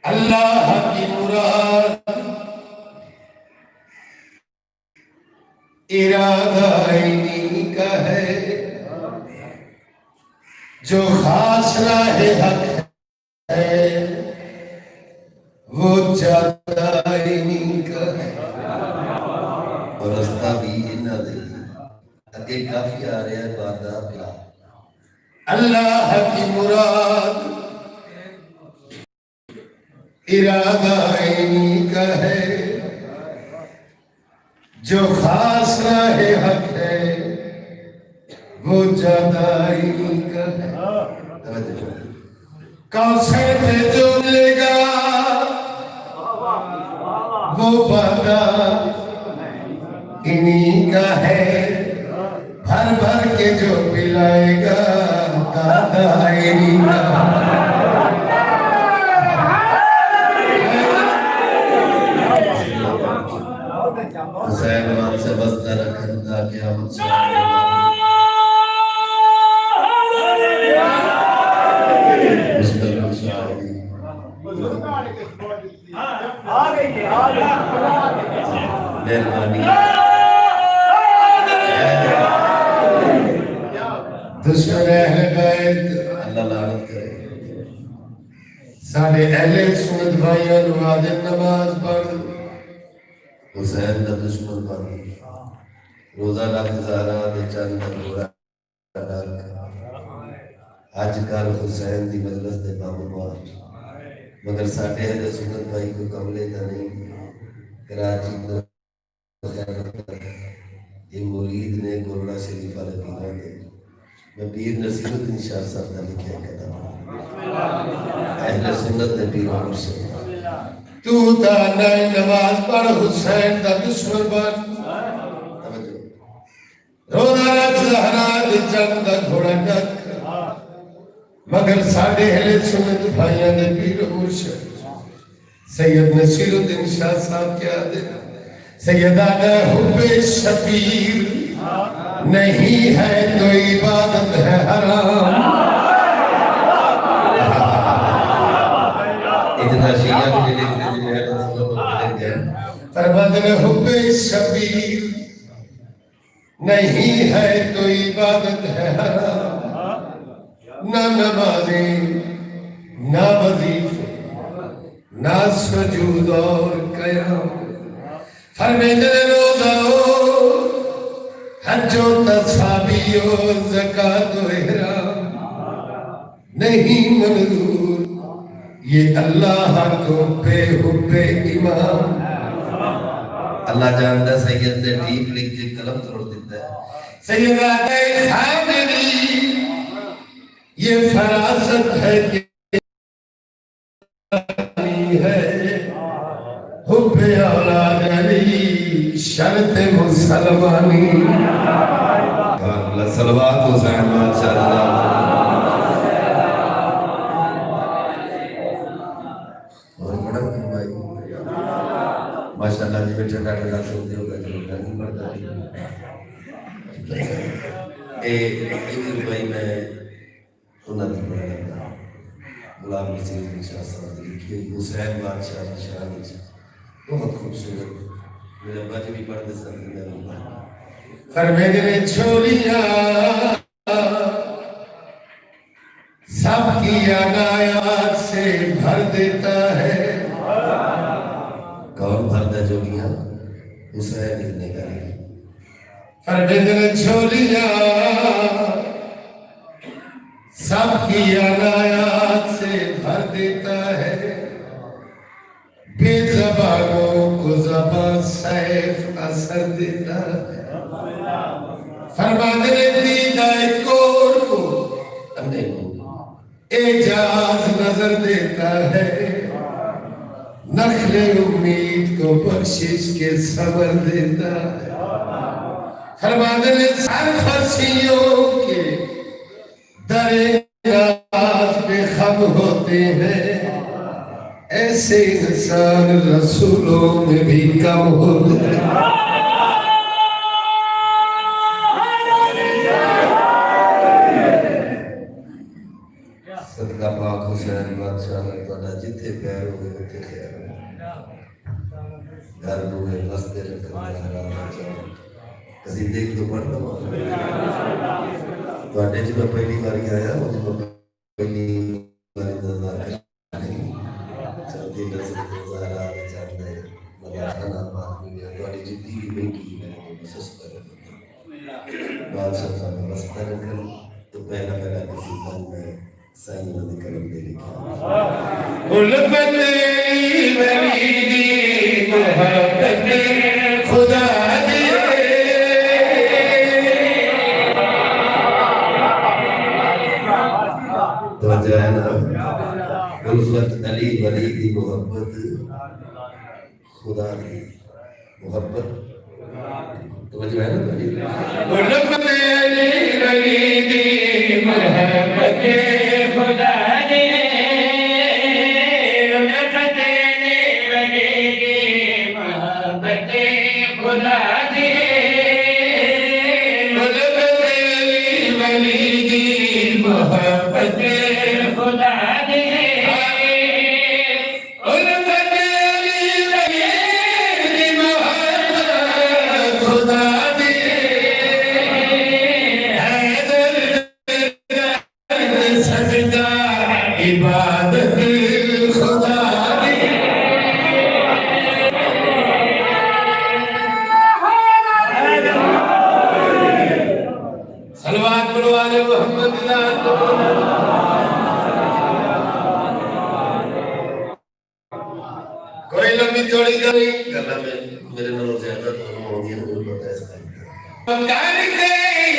अल्लाह की मुराद इरादा इन्हीं का है, जो खास राह हक है वो ज्यादा इन्हीं का है। और रास्ता भी इन्हां दे अगे काफी आ रहा है बादा पिला। अल्लाह की मुराद इरादा इन्हीं का है, जो खास राह हक है वो ज्यादा इन्हीं का है। कौसे पे जो मिलेगा वो वादा इन्हीं का है, भर भर के जो पिलाएगा दादा इन्हीं का है। हुसैन मान से बस्ता रखंदा क़यामत से मेहरबानी दुश्मन अहले बैत अल्लाह लानत करे। साढ़े अहले सुन्नत भाइयों नवाज़ नमाज पढ़ हुसैन का दुश्मन बन रोजा रख ज़हरा दे चंद घोड़ा अजकल हुसैन की मजलिस के बाबू मार मगर साढ़े अहले सुन्नत भाई को कमले का नहीं कराची ये मुरीद ने गोला शरीफा लगी दे मैं पीर नसीरुद्दीन शाह साहब का लिखा किताब अहले सुन्नत ने पीर मुर्शिद तू ताना नमाज पढ़ हुसैन का दुश्मन बन रोजा रख ज़हरा दे चंद घोड़ा डक मगर साढ़े अहले सुन्नत भाइयों ने पीर मुर्शिद सैयद नसीरुद्दीन शाह साहब क्या दे सैयदाना हुब्बे शबीर नहीं है तो इबादत है हराम। इतना शिया के लिए फरमाते हुब्बे शबीर नहीं है तो इबादत है हराम। ना नमाज़े ना वजीफे ना सुजूद और क़याम फरमाते रोज़ा हज्जो तस्बीह ज़कात इहराम नहीं मंजूर ये अल्लाह को बेहुब्बे इमाम। अल्लाह जानता सैयद ने टीप लिख के कलम तोड़ देता है सैयदा खामिदी ये फरासत है कि है हुब्बे औलाद अली शर्त मुसलमानी। अल्लाह सलवात हुसैन माशाअल्लाह और बड़ा भाई माशाअल्लाह जी बेटा डॉक्टर सुनते हो गए तो नहीं पड़ता ए भाई मैं उन्हें भी बड़ा लगा गुलाम नसीरुद्दीन शाह साहब लिखी हुसैन बादशाह की शान बहुत खूबसूरत मेरे बच्चे भी पढ़ते सकते फरमाते ने छोलियां सबकी अनायात से भर देता है। कौन भरता जोगियां हुसैन लिखने का फरमाते ने छोलियां सबकी अनायात से भर देता है। बेज़बानों को ज़बान सैफ असर देता है। फरमाते ने दीदाए कोर को अंधे को एजाज नजर देता है। नखले उम्मीद को बख्शिश के सबर देता है। फरमाते ने सरफसियों के दरे नाज बेखब होते हैं। ऐसे इंसान रसूलों में भी कम होते हैं। सदका पाक हुसैन बादशाह ने ਤੁਹਾਡਾ ਜਿੱਥੇ ਪੈਰ ਹੋਵੇ ਉੱਥੇ ਖੈਰ ਹੋਵੇ घर हुए रस्ते कसीदे की तो पढ़ लवा ਤੁਹਾਡੇ ਚ ਮੈਂ ਪਹਿਲੀ ਵਾਰੀ ਆਇਆ ਉਹਦੇ ਮੈਂ ਪਹਿਲੀ ਵਾਰੀ ਨਜ਼ਰ ਚਲਦੀ ਨਜ਼ਰ ਗੁਜ਼ਾਰਾ ਚੱਲਦਾ ਮਜ਼ਾ ਖਾਣਾ ਬਾਤ ਨਹੀਂ ਤੁਹਾਡੀ ਜਿੱਦੀ ਵੀ ਬੈਠੀ ਮੈਂ ਮਹਿਸੂਸ ਕਰ ਰਿਹਾ बादशाह का रस्ता निकल तो पहला पहला कसीदा में साईं ने करम दे लिखा उल्फत वलीदी मोहब्बत खुदा दे तो जाना उल्फत अली वलीदी मोहब्बत खुदा दे मोहब्बत तो जो है ना उल्फत अली वलीदी मोहब्बत खुदा दे उल्फत अली वलीदी मोहब्बत खुदा दे उल्फत अली वलीदी मोहब्बत खुदा दे कोई लंबी जोड़ी करी गला में मेरे नालों ज्यादा तो होगी ना मुझे पता है इसका कर के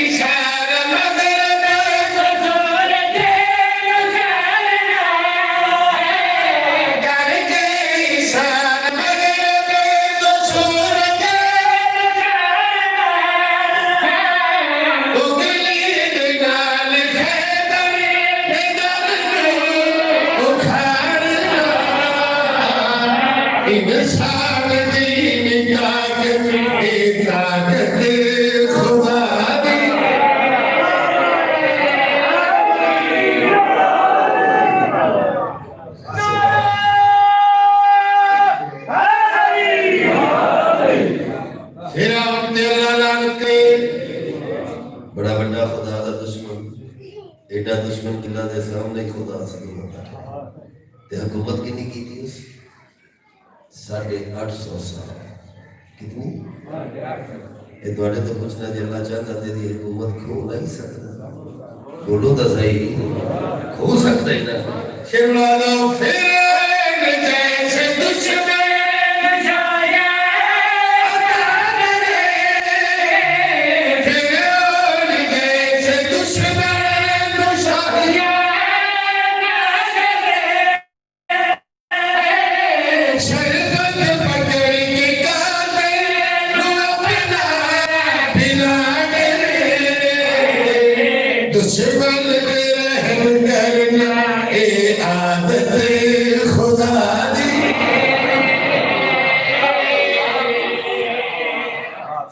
इशारा मगर कसूर दे उछालना कर के इशारा मगर कसूर दे उछालना उगली नाल खैदर उखाड़ना इंसान दी निगाह इताअत खुदा दी फिरौन तेरा लानते बड़ा बड़ा खुदा दा दुश्मन एडा दुश्मन किला दे सामने खुदा से होता ते हुकूमत कितनी की थी उस 850 साल कितनी ये द्वारे तो कुछ ना जल्ला चाहता तेरी हुकूमत खो नहीं सकता बोलो तो सही खो सकता है ना शिमला दो फिर जैसे दुश्मन जाया फिर जैसे दुश्मन जाया दुश्मन रहम करना ए आदत खुदा दी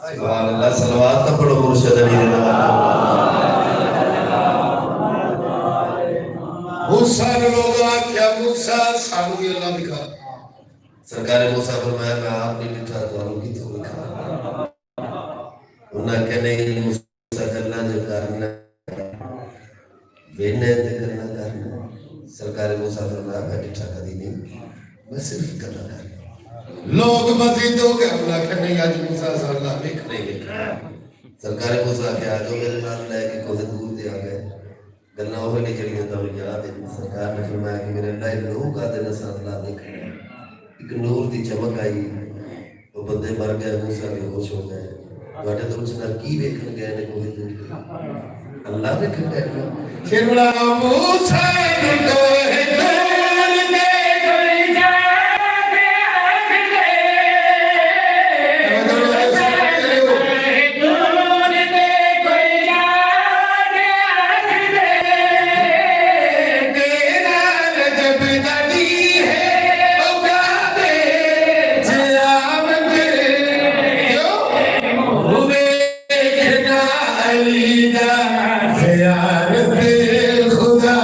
सुभान अल्लाह सलवात तो पढ़ो मुर्शिद अली मूसा ने लोग क्या मूसा सानू अल्लाह दिखा सरकार मूसा फरमाया मैं आप नहीं लिखा तो आप की तो लिखा उन्हें कहने मूसा करना जो करना वेने करना करना सरकार मुसाफिर में मैं बिठा कभी नहीं मैं सिर्फ करना कर लोग मजीद हो गए अल्लाह के नहीं आज मूसा अल्लाह लिख नहीं लिखा सरकार मूसा के आज मेरे नाल लेके कोई दूर दे आ गए गल्ला हो नहीं जड़ियां तो याद है सरकार ने फरमाया कि मेरे अल्लाह लोग आते ने साथ ला देख एक नूर दी चमक आई वो बंदे मर गए मूसा बेहोश हो गए ਤੁਹਾਡੇ ਤੋਂ ਉਸ ਨਾਲ ਕੀ ਵੇਖਣ ਗਏ ਨੇ ਕੋਈ ਦੂਰ अल्लाह ने कहता है शिमला मूसा ने कोहे दूर ने कोई जाके आख दे दूर ने कोई जाके आख दे तेरा रजब नदी है उगा दे जलाम दे क्यों हुए देखना अली दा ज़ियारत खुदा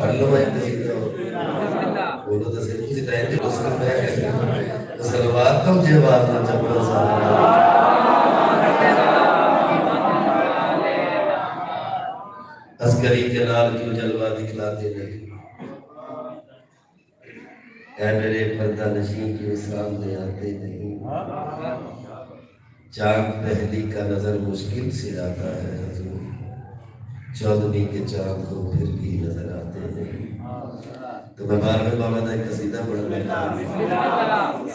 पढ़ लो मैं कसीदा बोलो तो सही किसी टाइम पे उसको मैं तो सलवात तो जवाब ना चपड़ा सा अस्करी के लाल क्यों जलवा दिखलाते नहीं ऐ मेरे पर्दा नशीं क्यों सामने आते नहीं चांद पहली का नजर मुश्किल से आता है हजूर चौदहवीं के चांद को फिर भी नजर आते नहीं तो मैं बारहवें बाबा का एक कसीदा पढ़ लगा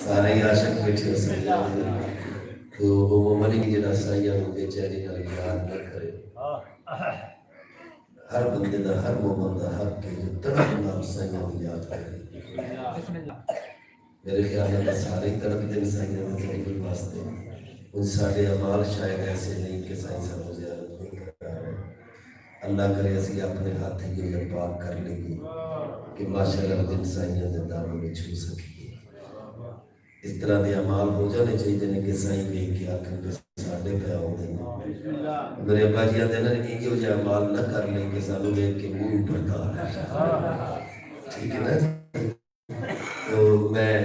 सारे ही आशिक बैठे हो सैया तो वो मोमनी की जरा सैया बेचारी नाल याद न करे हर बंदे दा हर मोमन दा हक के जो तड़प नाल सैया को याद करे मेरे ख्याल में सारे ही तड़प दिन सैया के जरूर वास्ते उन सारे अमाल शायद ऐसे नहीं कि साईं साहब ज़ियारत नहीं कर रहा है अल्लाह करे असि अपने हाथ ही ये पाक कर लेंगे कि माशाअल्लाह दिन साईं दे दामन में छू सके इस तरह के अमाल हो जाने चाहिए ने कि साईं वेख के आखन के साडे पे आउंदे मेरे अब्बा जी आते ना कि यो जे अमाल न कर लेंगे सानू वेख के मुंह पड़ता ठीक है ना तो मैं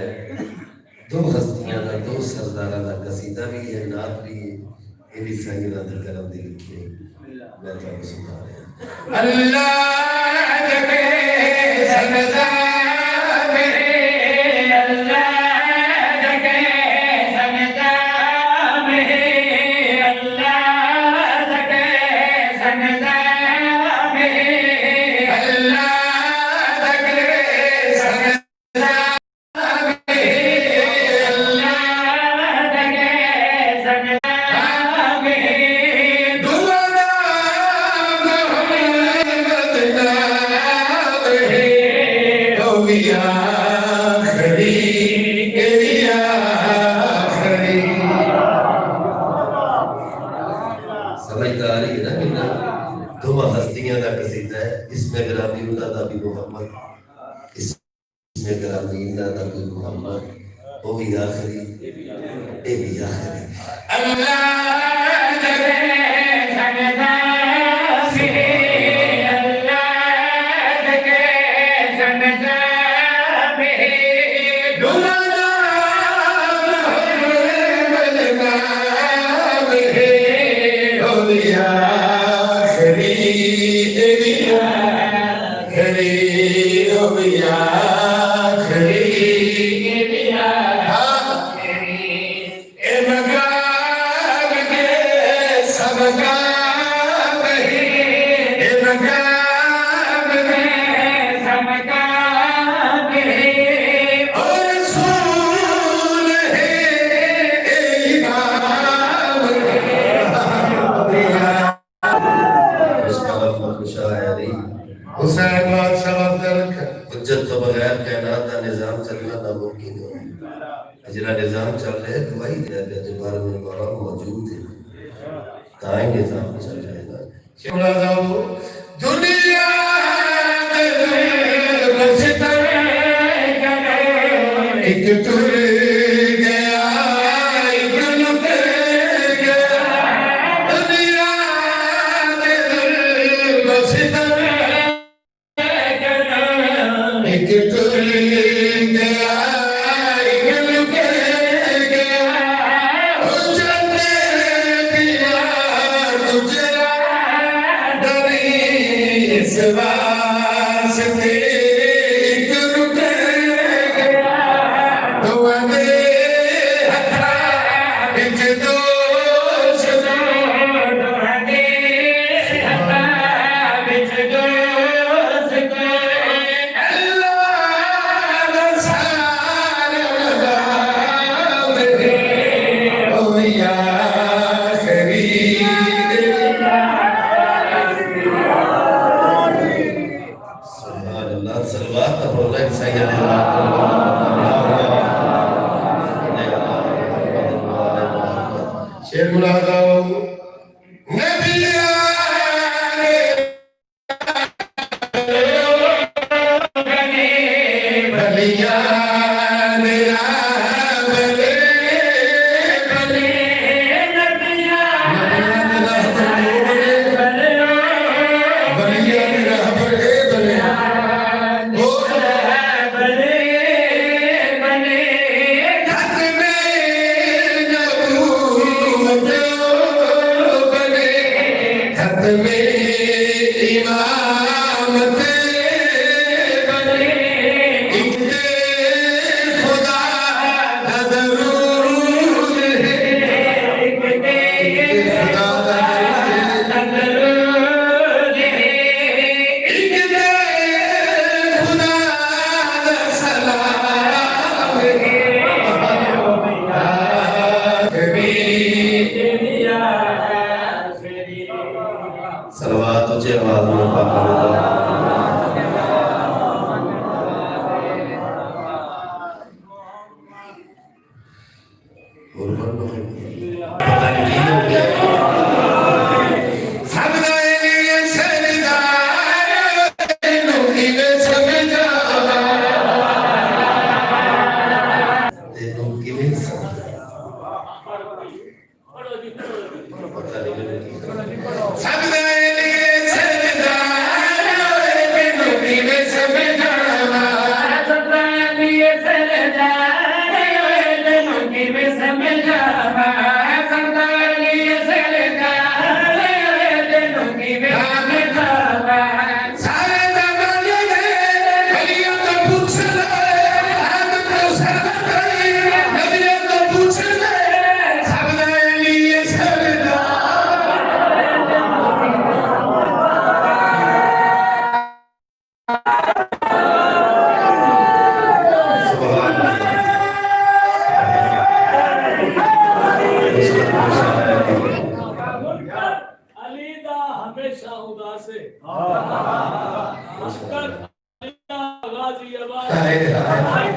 दो हस्तियां दा दो सरदारां दा कसीदा भी है नात भी है ये भी संगीना दा करम दी लिखी है मैं तो सुना रहा अल्लाह जगे सनदा मेरे अल्लाह जगे सनदा मेरे अल्लाह जगे सनदा मेरे अल्लाह जगे सनदा समझता आ रही है ना कि ना दो हस्तियां का कसीदा है इसमें ग्रामी उन्दा भी मोहम्मद इसमें ग्रामी उन्दा भी मोहम्मद वो भी आखिरी ये भी आखिरी अल्लाह जगे सनदा मेरे अल्लाह जगे सनदा मेरे दुलाना मलना मेरे ओ या खरी एरिया खरी ओ या खरी एरिया हुज्जत तो बगैर कायनात का निजाम चलना नामुमकिन है जिला निजाम चल रहा है गवाही दे रहा है जो बारे में बाबा मौजूद है ताई निजाम चल रहेगा शिमला जाओ दुनिया मस्जिद एक टुर गया एक लुट गया दुनिया मस्जिद एक टुर गया एक लुट गया हो जाते पिया गुजरा डरी इस वास्ते एक रुक गया तो दे हथा बिच दोष दो दे हथा बिच दोष दो अल्लाह दा सलाम दे ओ या सलवात हो रहा है सैयद शेर मुलाज़म नबिया बलिया मेरा बले बले नबिया बलिया मेरा बले बले हाय हाय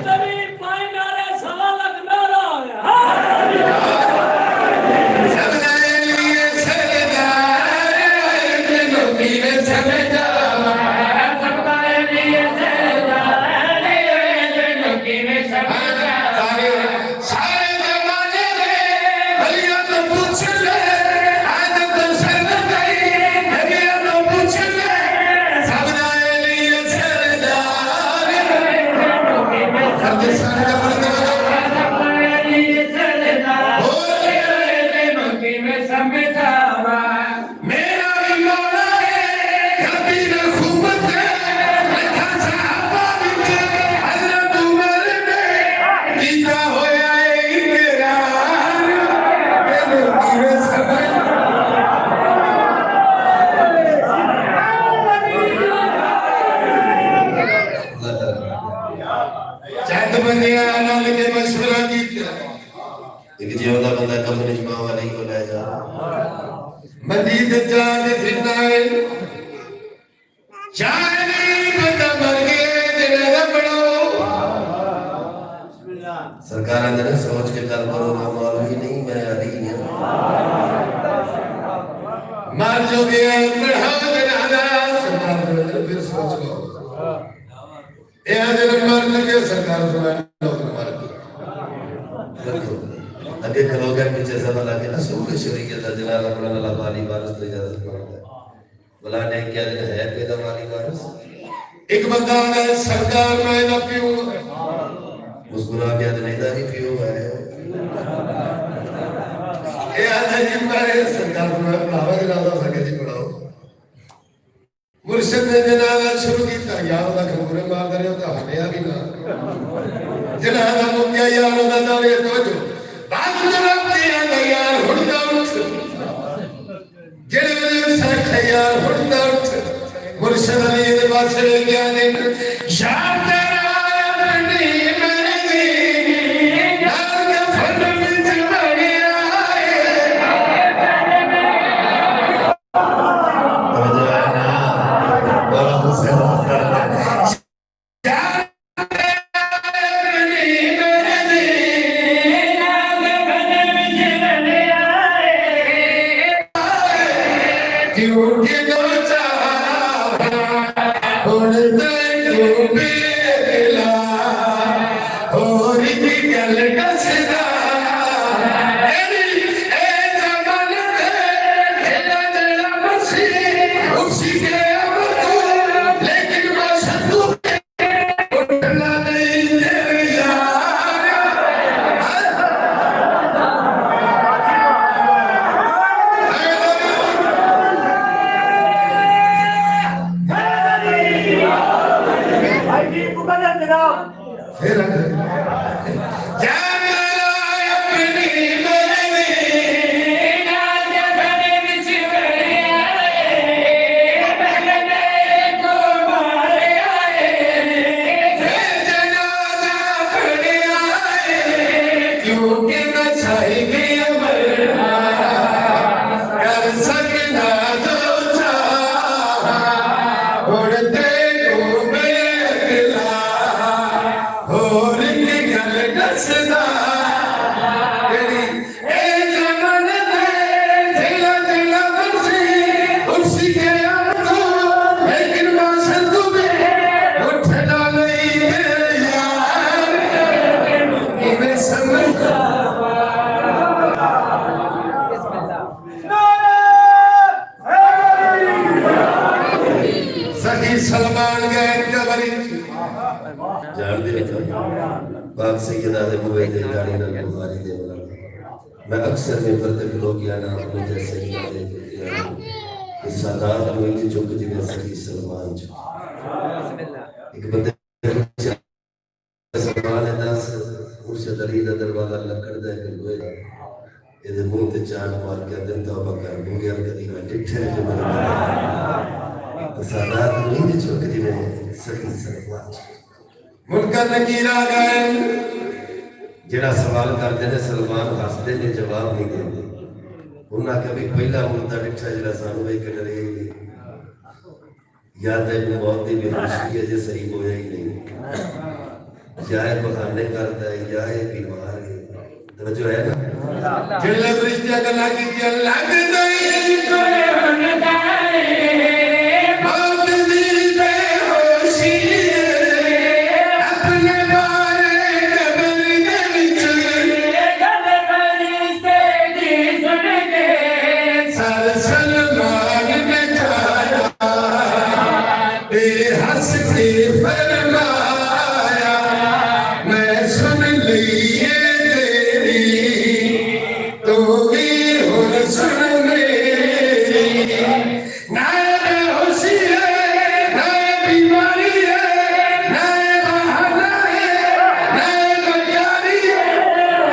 एक जिंदा बंदा कफन इजमा वाले को ले जा मजीद जान फिरनाए चाहे नहीं बंदा मर गए जनाजा पढ़ो सरकार अंदर सोच के कर करो ना मौलवी नहीं मैं अली हूं मर जो गया पढ़ो जनाजा सरकार अंदर फिर सोच लो ये आज मर लगे सरकार सुना मर रखो आगे खलोगे पीछे सब लगे ना सब के शरीक का जनाजा पढ़ने वाला वाली वारिस तो इजाजत मांगता है बोला नहीं क्या दिन है पैदा वाली वारिस एक बंदा है सरकार में ना पियो मुस्कुरा के आज नहीं दादी पियो है ये आज जिम्मेदारी सरकार में पढ़ावा जनाजा सके जी पढ़ाओ मुर्शिद ने जनाजा शुरू किया यार दा खबरे मार दे हो तो हटिया भी ना जनाजा मुक्या यार दा दावे तो जो बात जरा तेरा यार हुड़दा उठ जेड़े वेले सख यार हुड़दा उठ मुर्शिद अली दे पासे गया ने यार तेरा अपनी मर्जी नार के फन विच मरी आए बाबा हुसैन सलमान गए कबरी जान दे बाग सैयद आदम बुवई दे गाड़ी ना बुखारी दे वाला मैं अक्सर में बर्तक लोग या ना अपने जैसे ही दे इस सादात में की चुक जिने सही सलमान एक बंदे सलमान है दास मुर्शिद अली दा दरवाजा लकड़ दा के लोए ਇਹਦੇ ਮੂੰਹ ਤੇ ਚਾਟ ਮਾਰ ਕੇ ਦਿਨ ਤੌਬਾ ਕਰ ਬੁਗਿਆ ਕਦੀ ਮੈਂ ਡਿੱਠੇ ਜੋ सादात नहीं दे चौकती में सही सलमान मुनकर नकीर आ गए जेड़ा सवाल करते ने सलमान हंसते ने जवाब नहीं देते उन्हें कभी पहला मुद्दा डिठा जेड़ा सानू एक डरे या तेन मौत की बेहोशी अजे सही होया ही नहीं, या बहाने करता है या बीमार है। तवज्जो है ना? जिले फरिश्ते गल्लां कीतियां लग गई कोई हुंदा है मौत दी बेहोशी अपने बारे कबर दे विच गल फरिश्ते दी सुन के सर सलमान ने जाया हंस के फरमाया मैं सुन लिए तो भी हुन सुन मेरी ना बेहोशी है ना बीमारी है ना बहाना है ना मजारी है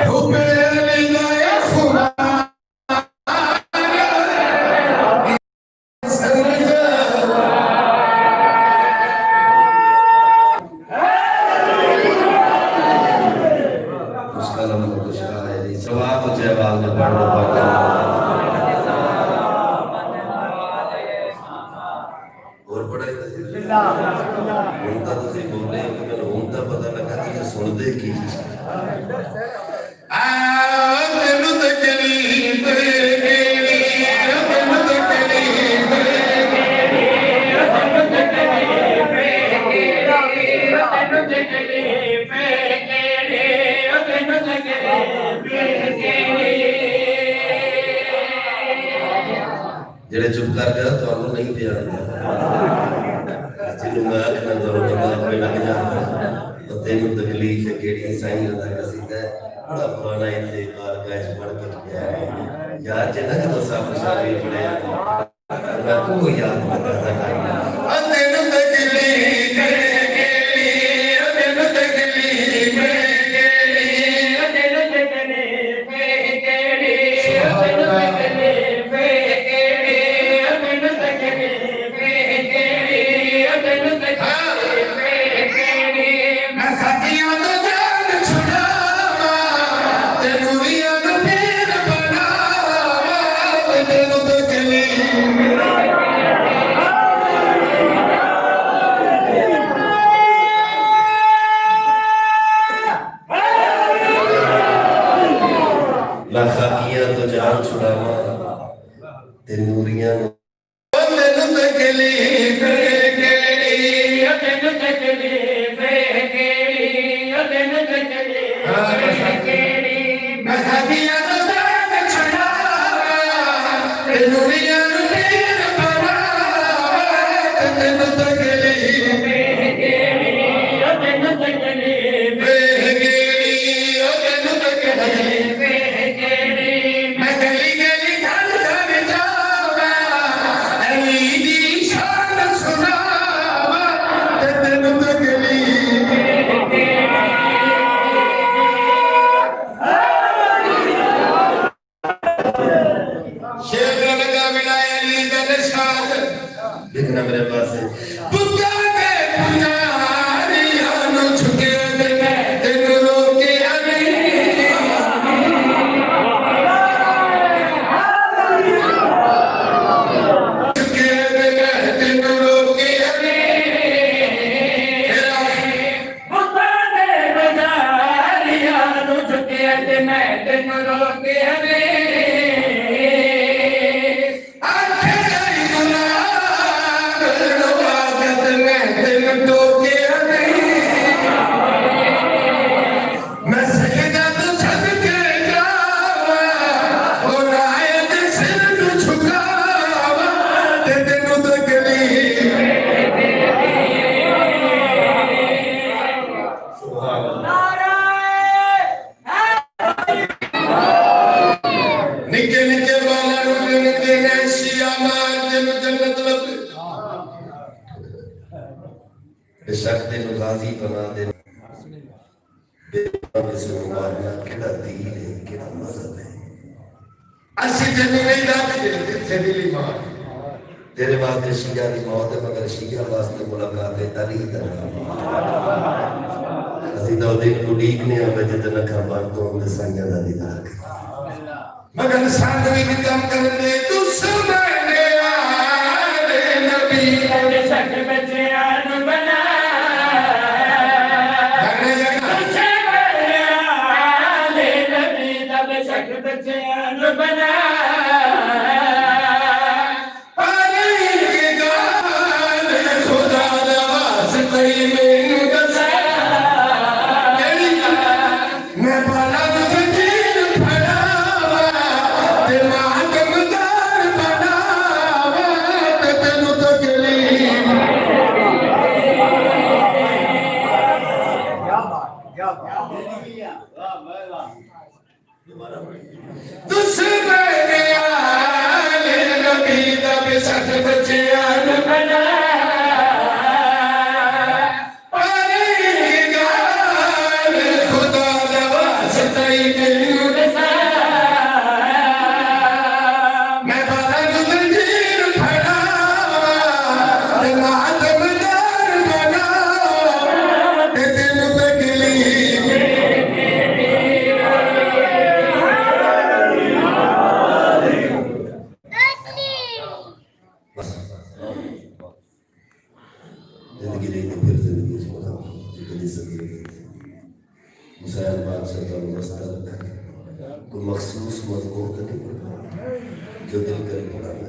हुबे अली या खुदा और पढ़ाई बोले हूं तो पता लगा तुझे सुनते की तेनू तकलीफ जेड़े चुप कर गया तो नहीं पिया जिन्हों मैं आखना तो आपे लग जाता तो तेन तकलीफ है कि साई रहा कसीदा बड़ा पुराना इतने बारगाह पढ़ कर गया याद है ना जो सब सारे पढ़े मैं को याद करता था तेनू तकलीफ तेनू तकलीफ खाकियां तो जान छुड़ावा ते नूरियां देखना मेरे पास है बेशक तेन गाजी बना दे केड़ा दीन है केड़ा मजहब है असि तेन नहीं दसदे जिथे दिल ईमान तेरे वास्ते शिया दी मौत है मगर शिया वास्ते मुलाकात है अली दा असि तो दिन को उड़ीकने आ जितना खबर तो उन साइयां दा दीदार मगर साथ भी काम करने दुश्मन ने आले नबी कोई मखसूस मजमून तो नहीं पढ़ना जो दिल करे पढ़ाना।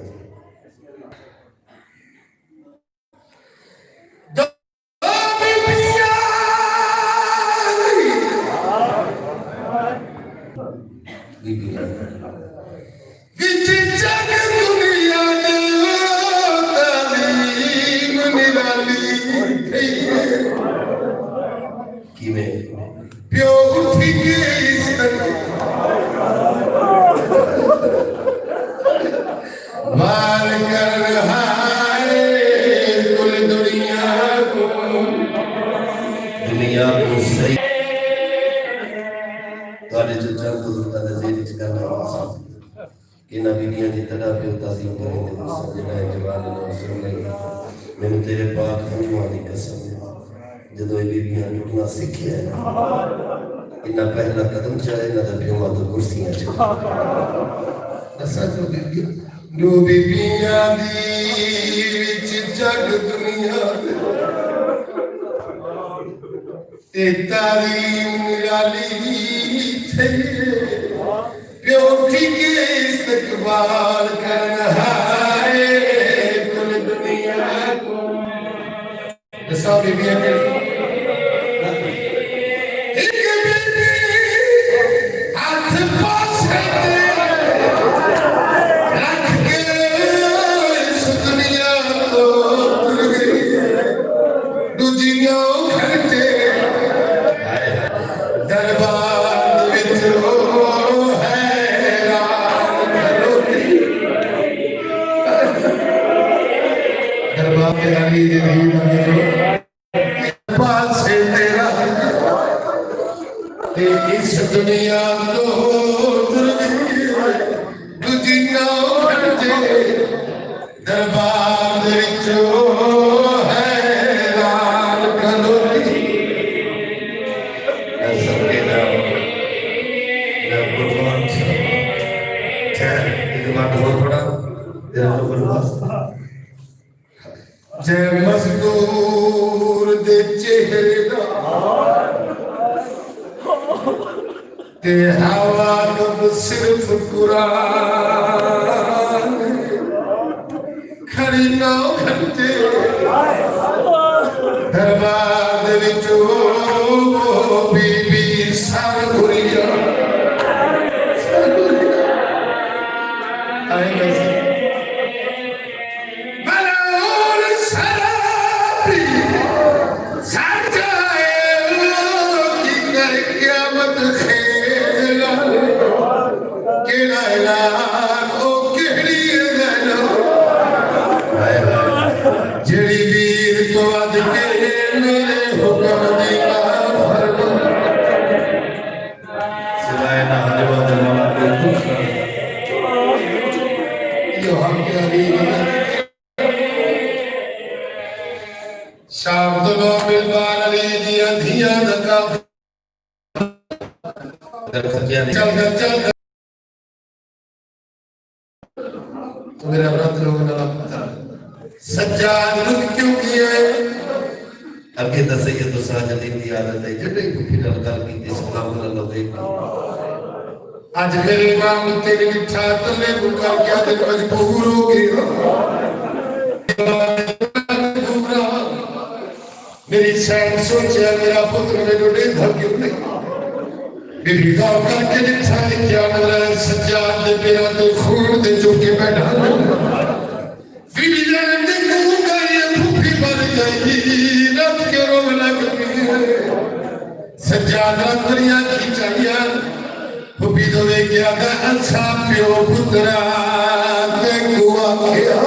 मैंने तेरे पाक हजूआं दी कसम जदों ये बीबियां टुटना सीखिया इन्ना पहला कदम चाहे ना तो प्यों तो कुर्सियां असा जो बीबियां दी विच जग दुनिया ते तालीम निराली थे प्यो ठीक इस्तकबाल करना है कुल दुनिया को दसा बीबियां के इस दुनिया को दूजी दरबार हैरान खलोती जय मजदूर दे चेहरे ते हवा कब सिर्फ कुरान खड़ी 9 घंटे दरबार विचो बीबी सर गुरिया आए कैसे मलाउल सराबी सजाए की कर क़यामत जड़ी वीर तो अद के मेरे हुक्म दी बात फरमा सिवाय ना जवाब यो हम के अली शाम तो नो मिलवार अली दी अधिया दका चल मेरा व्रत लोग ना पता सज्जाद रुक क्यों किया अगे दसे ये तो साजदीन दी आदत है जड़े फिरल गल की सलाम अल्लाह देख आज मेरे इमाम तेरे मिठा तले बुकर क्या दिन मजबूर हो गया मेरी सैन सोचा मेरा पुत्र मेरे डेधा क्यों नहीं बीबी गाँव करके लिखा है क्या मतलब सज्जाद दे पेरा दे खून दे चुके बैठा बीबी जान दे खून का ये भूखी मर गई रब के रोग लग गई सज्जाद बड़िया खिंचाइया फुफी तो वे क्या अच्छा प्यो पुत्रा ते कुआ खिया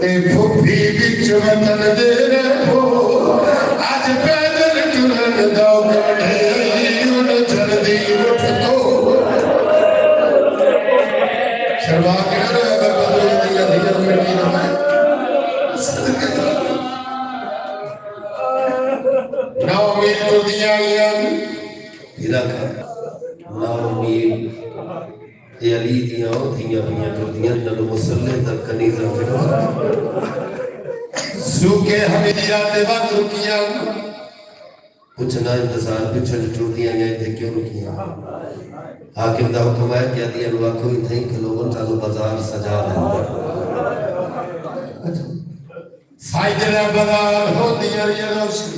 ते फुफी बिच वतन दे रहो आज पैदल टुरन दो गढ़े उन जल्दी उठ दो शर्मा के न बदल दिया दिया मिट्टी न नाउ मीर तो दिया हीरा का नाउ मीर ये अली दिया थियां पियां टुरदियां नल मुसल्ले तक कनीज़ा फिरो सूखे हमें दे वक्त रुकिया कुछ ना इंतजार पीछे टुरदियां या थे क्यों रुकियां हाकिम दा हुक्म है क्या दिया नु आखो इथे के लोगों चालू बाजार सजा रहे साइदरा बाजार हो दिया ये रोशनी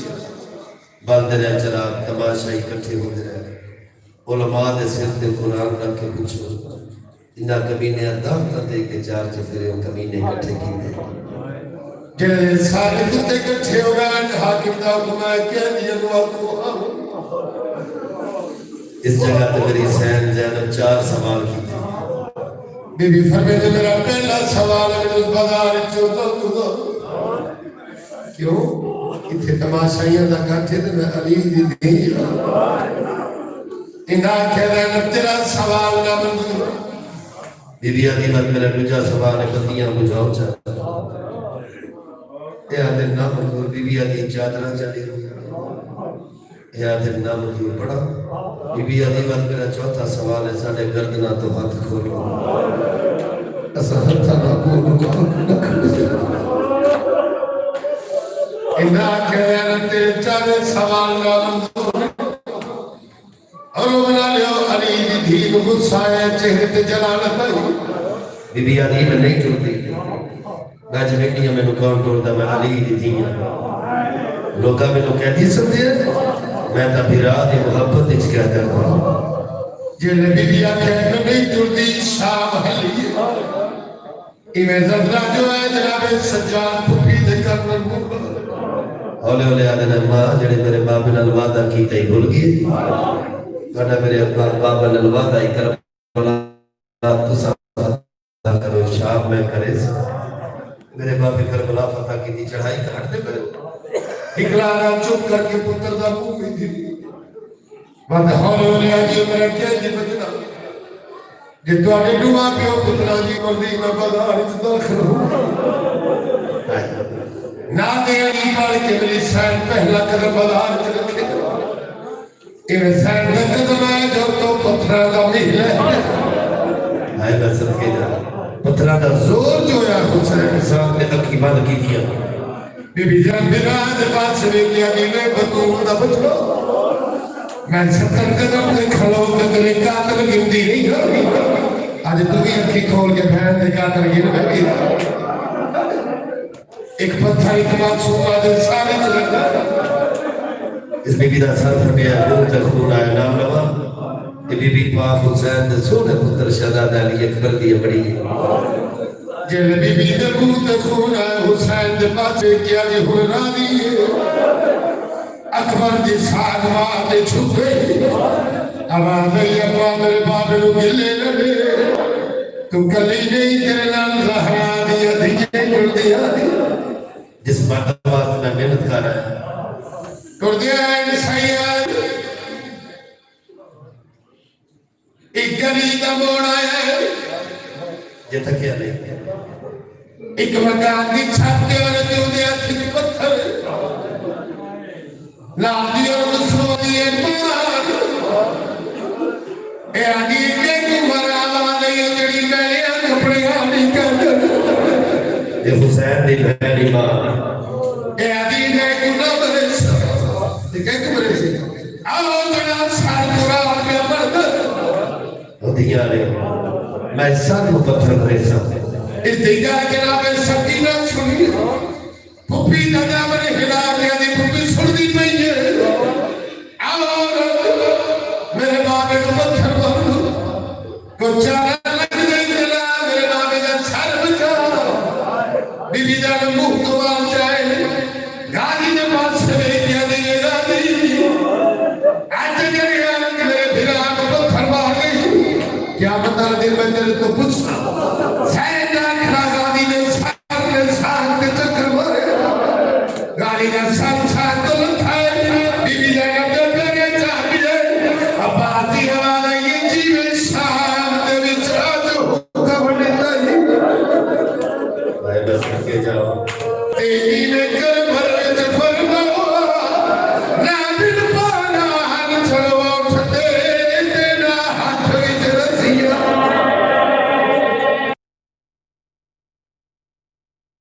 बंद रहे चराग तमाशा इकट्ठे होते रहे उलमा दे सिर ते कुरान रख के पूछो इना कमीने दावत दे के चार चफेरे कमीने इकट्ठे कीते जेड़े सारे कुत्ते इकट्ठे हो गए हाकिम दा हुक्म है क्या दिया नु आखो इस जगह पे मेरी सैन ज़ैनब 4 सवाल की थी बीबी फरमाते मेरा पहला सवाल है उस बाजार चोतो तो क्यों इथे तमाशाइयां दा काठे ते मैं अली दी दी इना कहदा न तेरा सवाल ना मंजूर बीबी आदि मत मेरा दूसरा सवाल है पतियां बुझाओ चाहता या दिन ना मंजूर बीबी आदि चादरा चली या दिन ना मंजूर पड़ा बीबी आदि मत मेरा चौथा सवाल है साडे गर्दना तो हाथ खोलो असा हथा ना बोल इना कहदा न तेरे चारे सवाल ना मंजूर और बना लियो अली दी धीन गुस्सा है चेहरे ते जलालत है बीबी आदि मैं नहीं टूटती मैं जवेंदी मैनू कौन टोलदा मैं अली दी थी लोका मैनू कहदी समझे मैं तो बिरा दी मोहब्बत विच क्या करदा जेने बीबी आखे नहीं टूटती शाम हली इवें ज़रा जो है जनाब सज्जाद फुफी दे करन हौले हौले आदे ने मां जेड़े मेरे बाप नाल वादा कीता ही भूल गई बड़ा मेरे बाबा नाल वादा ही कर तुसा करो शाम में करे मेरे बाप करबला फतह की थी चढ़ाई काट दे करो इकरार चुप करके पुत्र दा मुंह में थी बंद हौले हौले आगे मेरा क्या जी बचना जे तुहाडे दुआ पियो पुत्रा जी मर्जी मैं बाजार विच दाखिल हूं ना दे अली पढ़ के मेरी सैन पहला कदम बाजार च रखे इवें सैन दा कदम है जो तो पत्थर दा महल है हाय बस रखे जा पत्थर दा जोर जो है हुसैन साहब ने अखी बंद की दिया बीबी जान बिना दे पास वे किया ने बतूल दा बचो मैं 70 कदम से खलो के तेरे कातल गिनदी नहीं आज तू भी अखी खोल के बहन दे कातल गिन बैठी एक पत्थर एक मासूम दे सारे चलता इस बीबी दा सर फटिया मुंह ते खून आया नाम लवा ते बीबी पाक हुसैन दे सोने पुत्र शहजादा अली अकबर दी बड़ी जेल बीबी दे मुंह ते खून आया हुसैन दे पाछे किया जी हुन राजी अकबर दी साग मां ते छुपे आवाज आई अम्मा मेरे बाबे नु मिले लगे तू कली नहीं तेरे नाल ज़हरा दी अधिके जुड़दी आदी जिस बात वास्ते मैं मेहनत कर रहा है कुर्दिया इंसाइया एक गली दा मोड़ आया जे थकिया नहीं एक मकान की छत ते वाले ते उदे हथ च पत्थर लाल दी और दूसरो दी मार ए आदि के कुमारा वाले जड़ी मैंने कपड़े आनी कर ये हुसैन दी पहली मां ए आदि ने गुना बरे दिखे के बरे से आओ जनाब साल पूरा पे मर्द दिया रे मैं सब पत्थर रेसा इस दिगा के नाम सकीना सुनी पुपी दादा मेरे हिला के दी पुपी सुनदी नहीं है आओ मेरे बाबे को पत्थर मारो को चारा लग गई तेरा मेरे बाबे का सर बचा बीबी जान मुंह को आ जाए गाड़ी ने पास से किया दे गाड़ी ने कर